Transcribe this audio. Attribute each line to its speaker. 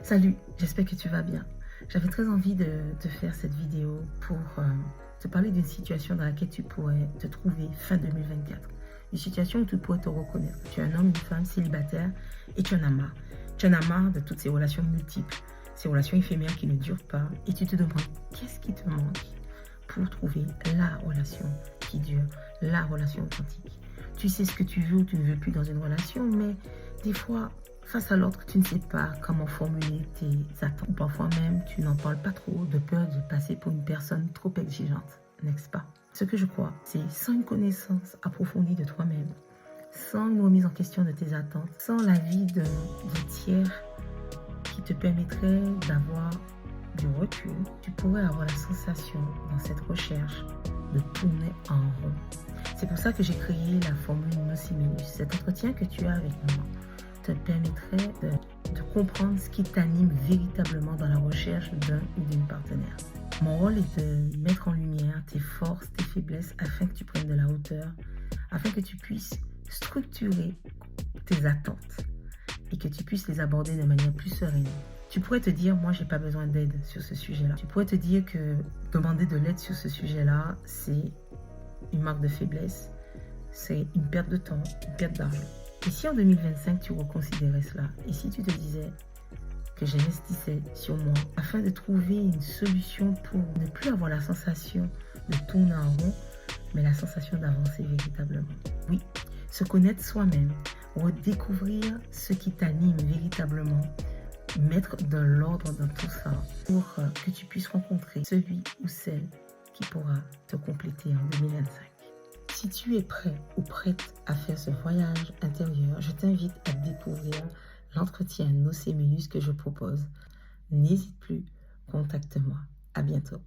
Speaker 1: Salut, j'espère que tu vas bien. J'avais très envie de faire cette vidéo pour te parler d'une situation dans laquelle tu pourrais te trouver fin 2024. Une situation où tu pourrais te reconnaître. Tu es un homme, une femme célibataire et tu en as marre. Tu en as marre de toutes ces relations multiples, ces relations éphémères qui ne durent pas et tu te demandes qu'est-ce qui te manque pour trouver la relation qui dure, la relation authentique. Tu sais ce que tu veux ou tu ne veux plus dans une relation, mais des fois, face à l'autre, tu ne sais pas comment formuler tes attentes. Ou parfois même, tu n'en parles pas trop de peur de passer pour une personne trop exigeante, n'est-ce pas? Ce que je crois, c'est sans une connaissance approfondie de toi-même, sans une remise en question de tes attentes, sans l'avis d'un tiers qui te permettrait d'avoir du recul, tu pourrais avoir la sensation dans cette recherche de tourner en rond. C'est pour ça que j'ai créé la formule Nociminus. Cet entretien que tu as avec moi te permettrait de comprendre ce qui t'anime véritablement dans la recherche d'un ou d'une partenaire. Mon rôle est de mettre en lumière tes forces, tes faiblesses, afin que tu prennes de la hauteur, afin que tu puisses structurer tes attentes et que tu puisses les aborder de manière plus sereine. Tu pourrais te dire, moi, j'ai pas besoin d'aide sur ce sujet-là. Tu pourrais te dire que demander de l'aide sur ce sujet-là, c'est une marque de faiblesse, c'est une perte de temps, une perte d'argent. Et si en 2025, tu reconsidérais cela, et si tu te disais que j'investissais sur moi afin de trouver une solution pour ne plus avoir la sensation de tourner en rond, mais la sensation d'avancer véritablement. Oui, se connaître soi-même, redécouvrir ce qui t'anime véritablement, mettre de l'ordre dans tout ça pour que tu puisses rencontrer celui ou celle qui pourra te compléter en 2025. Si tu es prêt ou prête à faire ce voyage intérieur, je t'invite à découvrir l'entretien Nociminus que je propose. N'hésite plus, contacte-moi. À bientôt.